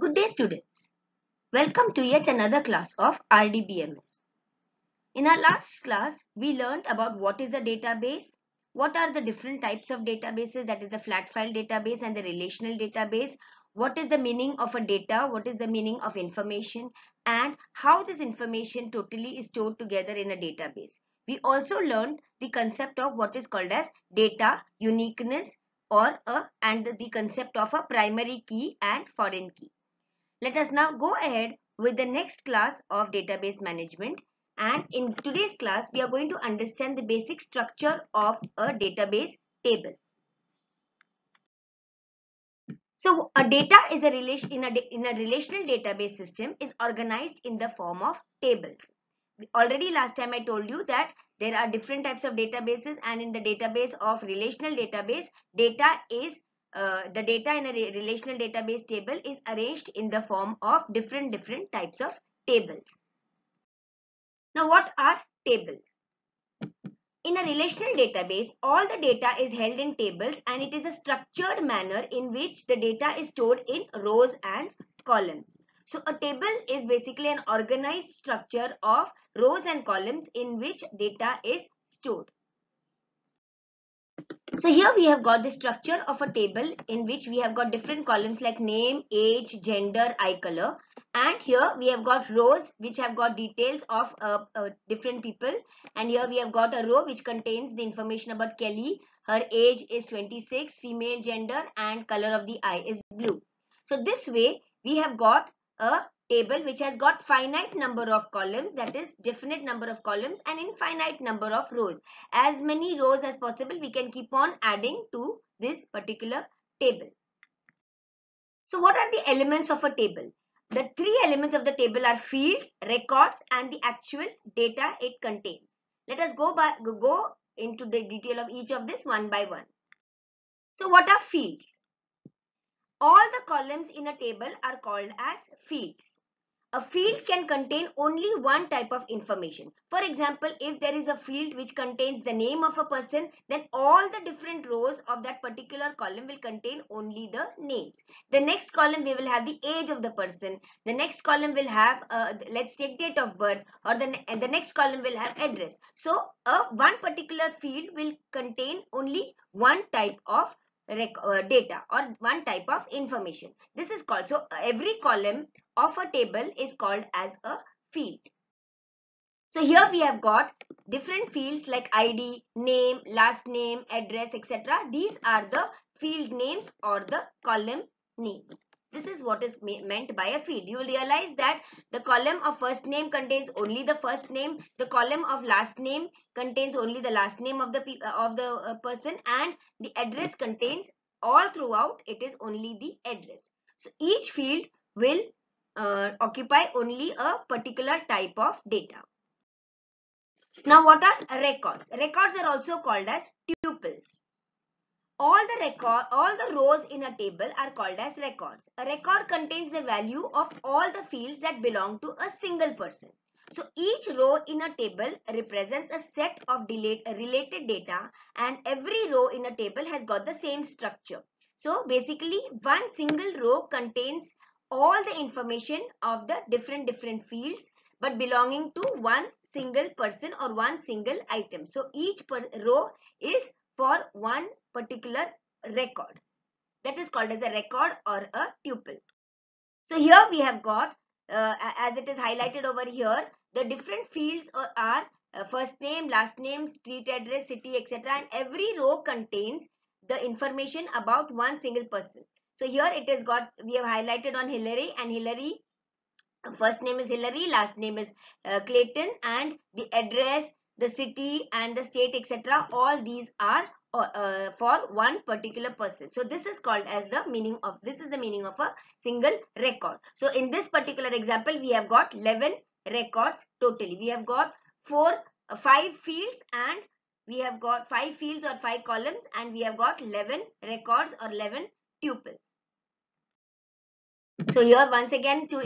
Good day, students. Welcome to yet another class of RDBMS. In our last class, we learned about what is a database, what are the different types of databases, that is the flat file database and the relational database, what is the meaning of a data, what is the meaning of information, and how this information totally is stored together in a database. We also learned the concept of what is called as data uniqueness and the concept of a primary key and foreign key. Let us now go ahead with the next class of database management, and in today's class we are going to understand the basic structure of a database table. So a data is a relation in a relational database system is organized in the form of tables. Already last time I told you that there are different types of databases, and in the database of relational database, the data in a relational database table is arranged in the form of different types of tables. Now what are tables? In a relational database, all the data is held in tables, and it is a structured manner in which the data is stored in rows and columns. So a table is basically an organized structure of rows and columns in which data is stored. So here we have got the structure of a table in which we have got different columns like name, age, gender, eye color. And here we have got rows which have got details of different people. And here we have got a row which contains the information about Kelly. Her age is 26, female gender, and color of the eye is blue. So this way we have got a table which has got finite number of columns, that is definite number of columns, and infinite number of rows. As many rows as possible we can keep on adding to this particular table. So what are the elements of a table? The three elements of the table are fields, records, and the actual data it contains. Let us go into the detail of each of this one by one. So what are fields? All the columns in a table are called as fields. A field can contain only one type of information. For example, if there is a field which contains the name of a person, then all the different rows of that particular column will contain only the names. The next column we will have the age of the person. The next column will have, let's take date of birth, or the next column will have address. So one particular field will contain only one type of data or one type of information. This is called, so every column of a table is called as a field. So here we have got different fields like ID, name, last name, address, etc. These are the field names or the column names. This is what is meant by a field. You will realize that the column of first name contains only the first name. The column of last name contains only the last name of the person, and the address contains all throughout. It is only the address. So each field will occupy only a particular type of data. Now what are records? Records are also called as tuples. All the rows in a table are called as records. A record contains the value of all the fields that belong to a single person. So each row in a table represents a set of related data, and every row in a table has got the same structure. So basically one single row contains all the information of the different fields, but belonging to one single person or one single item. So each row is for one particular record. That is called as a record or a tuple. So here we have got, as it is highlighted over here, the different fields are first name, last name, street address, city, etc. And every row contains the information about one single person. So here it is got, we have highlighted on Hillary, and Hillary, first name is Hillary, last name is Clayton, and the address, the city, and the state, etc. All these are for one particular person. So this is called as the meaning of, this is the meaning of a single record. So in this particular example, we have got 11 records totally. We have got 5 fields, and we have got 5 fields or 5 columns, and we have got 11 records or 11 tuples. So here once again to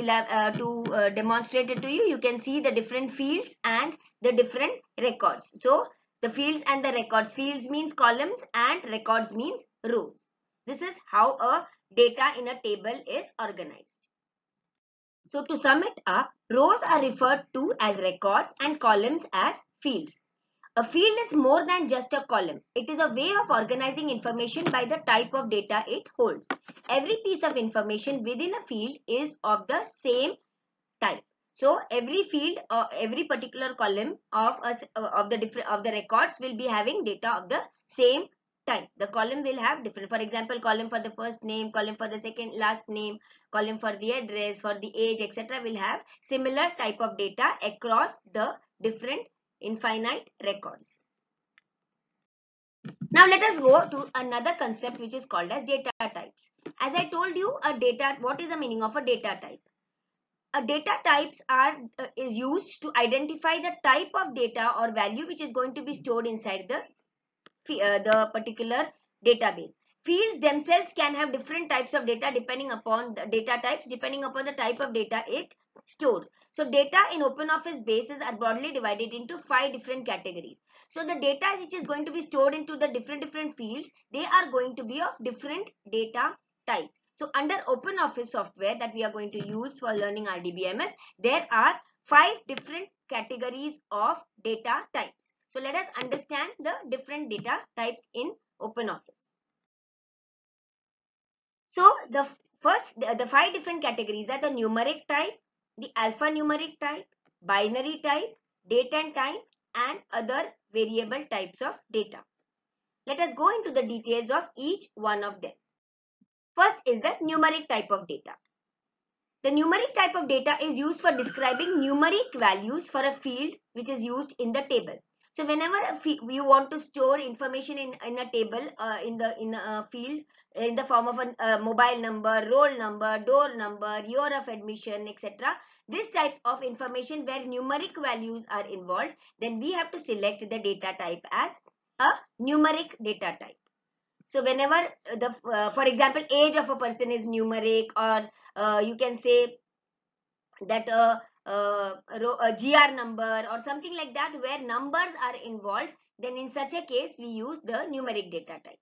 demonstrate it to you, you can see the different fields and the different records. So the fields and the records, fields means columns and records means rows. This is how a data in a table is organized. So to sum it up, rows are referred to as records and columns as fields. A field is more than just a column. It is a way of organizing information by the type of data it holds. Every piece of information within a field is of the same type. So every field or every particular column of the records will be having data of the same type. The column will have different. For example, column for the first name, column for the second last name, column for the address, for the age, etc. will have similar type of data across the different infinite records. Now let us go to another concept which is called as data types. As I told you, what is the meaning of a data type? A data types is used to identify the type of data or value which is going to be stored inside the particular database. Fields themselves can have different types of data depending upon the data types, depending upon the type of data it stores. So data in OpenOffice bases are broadly divided into 5 different categories. So the data which is going to be stored into the different fields, they are going to be of different data types. So under OpenOffice software that we are going to use for learning RDBMS, there are 5 different categories of data types. So let us understand the different data types in OpenOffice. So the 5 different categories are the numeric type, the alphanumeric type, binary type, date and time, and other variable types of data. Let us go into the details of each one of them. First is the numeric type of data. The numeric type of data is used for describing numeric values for a field which is used in the table. So whenever you want to store information in a table, in a field in the form of a mobile number, roll number, door number, year of admission, etc. This type of information where numeric values are involved, then we have to select the data type as a numeric data type. So whenever for example, age of a person is numeric, or you can say that a GR number or something like that where numbers are involved, then in such a case we use the numeric data type.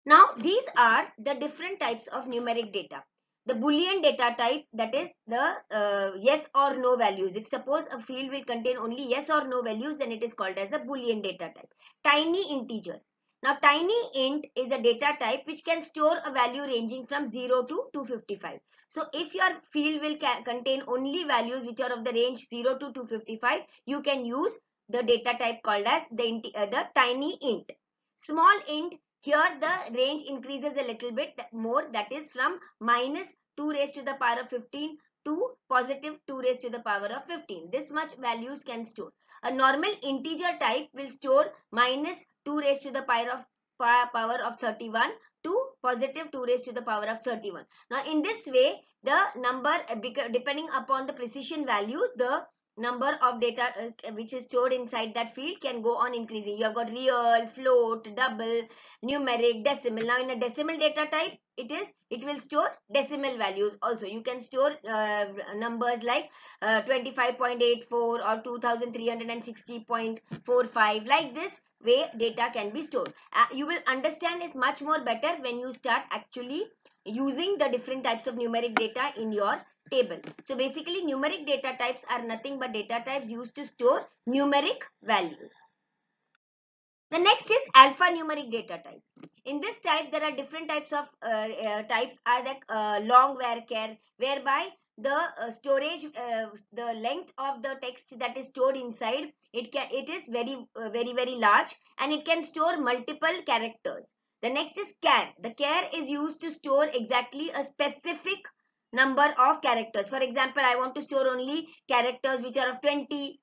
Now these are the different types of numeric data. The Boolean data type, that is the yes or no values. If suppose a field will contain only yes or no values, then it is called as a Boolean data type. Tiny integer. Now tiny int is a data type which can store a value ranging from 0 to 255. So if your field will contain only values which are of the range 0 to 255, you can use the data type called as the tiny int. Small int, here the range increases a little bit more, that is from minus 2 raised to the power of 15 to positive 2 raised to the power of 15. This much values can store. A normal integer type will store minus 2 raised to the power of 31 to positive 2 raised to the power of 31. Now in this way, the number, depending upon the precision value, the number of data which is stored inside that field can go on increasing. You have got real, float, double, numeric, decimal. Now in a decimal data type, it will store decimal values also. You can store numbers like 25.84 or 2360.45. Like this way data can be stored. You will understand it much more better when you start actually using the different types of numeric data in your table. So basically numeric data types are nothing but data types used to store numeric values. The next is alphanumeric data types. In this type, there are different types of types are the long varchar, whereby the storage, the length of the text that is stored inside, it is very large, and it can store multiple characters. The next is char. The char is used to store exactly a specific number of characters. For example, I want to store only characters which are of 20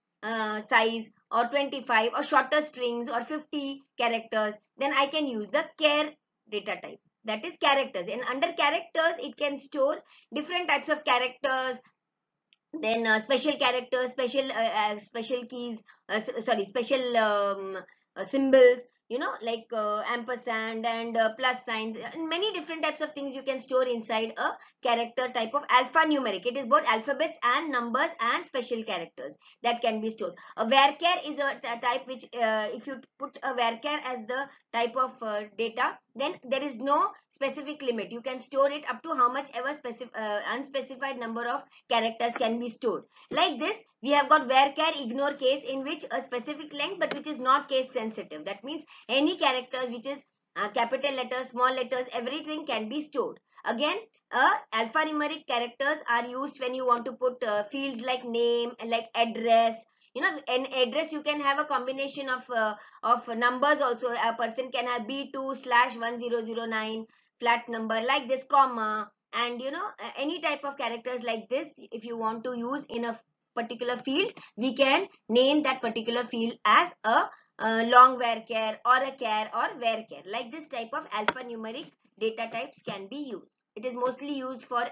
size, or 25, or shorter strings, or 50 characters, then I can use the char data type, that is characters. And under characters, it can store different types of characters, then special characters, special keys, special symbols, you know, like ampersand and plus signs, and many different types of things you can store inside a character type of alphanumeric. It is both alphabets and numbers and special characters that can be stored. A varchar is a type which if you put a varchar as the type of data, then there is no specific limit. You can store it up to how much ever unspecified number of characters can be stored. Like this, we have got varchar ignore case, in which a specific length but which is not case sensitive. That means any characters which is capital letters, small letters, everything can be stored. Again, alphanumeric characters are used when you want to put fields like name and like address. You know, an address you can have a combination of numbers also. A person can have B2/1009 flat number like this, comma, and you know, any type of characters like this. If you want to use in a particular field, we can name that particular field as a long varchar or a char or varchar. Like this type of alphanumeric data types can be used. It is mostly used for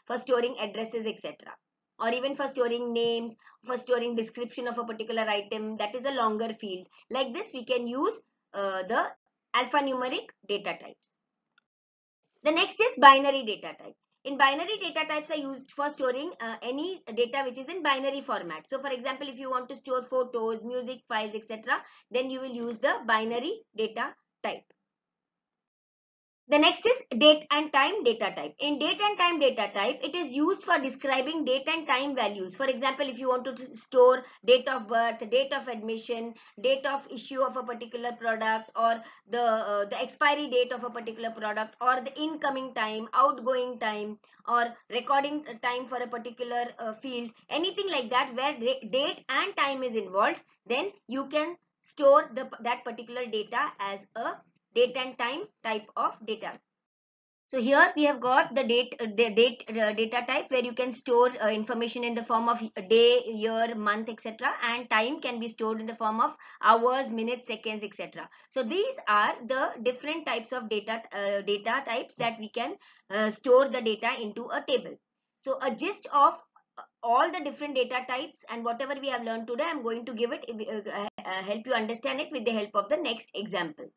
for storing addresses, etc., or even for storing names, for storing description of a particular item. That is a longer field. Like this, we can use the alphanumeric data types. The next is binary data type. In binary data types are used for storing any data which is in binary format. So for example, if you want to store photos, music files, etc., then you will use the binary data type. The next is date and time data type. In date and time data type, it is used for describing date and time values. For example, if you want to store date of birth, date of admission, date of issue of a particular product, or the expiry date of a particular product, or the incoming time, outgoing time, or recording time for a particular field, anything like that where date and time is involved, then you can store that particular data as a date and time type of data. So here we have got the date data type, where you can store information in the form of day, year, month, etc., and time can be stored in the form of hours, minutes, seconds, etc. So these are the different types of data types that we can store the data into a table. So a gist of all the different data types and whatever we have learned today, I'm going to give it help you understand it with the help of the next example.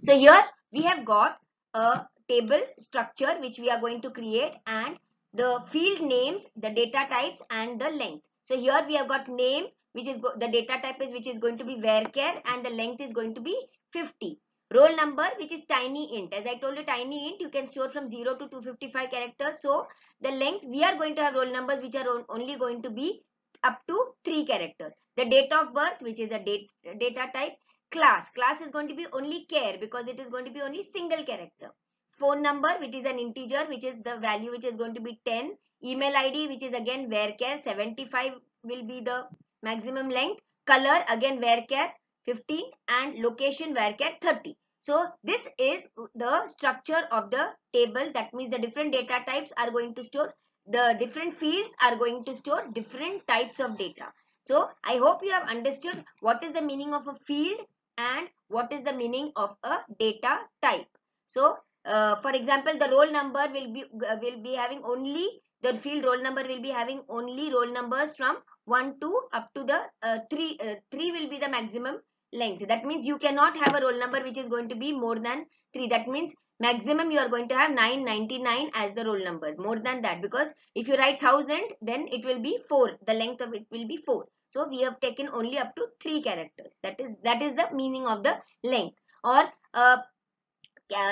So here we have got a table structure which we are going to create, and the field names, the data types, and the length. So here we have got name, which is the data type is which is going to be varchar, and the length is going to be 50. Roll number, which is tiny int. As I told you, tiny int you can store from 0 to 255 characters. So the length, we are going to have roll numbers which are only going to be up to 3 characters. The date of birth, which is a data type. Class is going to be only char, because it is going to be only single character. Phone number, which is an integer, which is the value which is going to be 10. Email ID, which is again varchar, 75 will be the maximum length. Color, again varchar 15, and location varchar 30. So this is the structure of the table. That means the different data types are going to store, the different fields are going to store different types of data. So I hope you have understood what is the meaning of a field and what is the meaning of a data type. So for example, the roll number will be having only, the field roll number will be having only roll numbers from 1 to up to the 3. 3 will be the maximum length. That means you cannot have a roll number which is going to be more than 3. That means maximum you are going to have 999 as the roll number. More than that, because if you write 1000, then it will be 4. The length of it will be 4. So we have taken only up to 3 characters. That is the meaning of the length. Or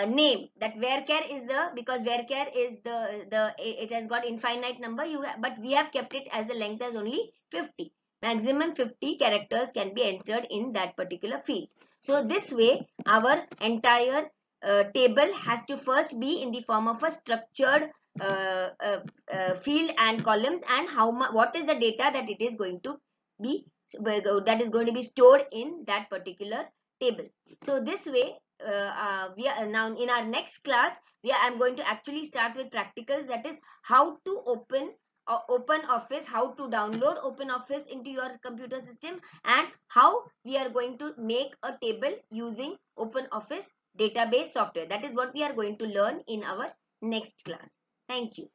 name, that varchar is the, because varchar is it has got infinite number, but we have kept it as the length as only 50. Maximum 50 characters can be entered in that particular field. So this way our entire table has to first be in the form of a structured field and columns, and what is the data that it is going to be, that is going to be stored in that particular table. So this way we are now in our next class, I'm going to actually start with practicals, that is how to open OpenOffice, how to download OpenOffice into your computer system, and how we are going to make a table using OpenOffice database software. That is what we are going to learn in our next class. Thank you.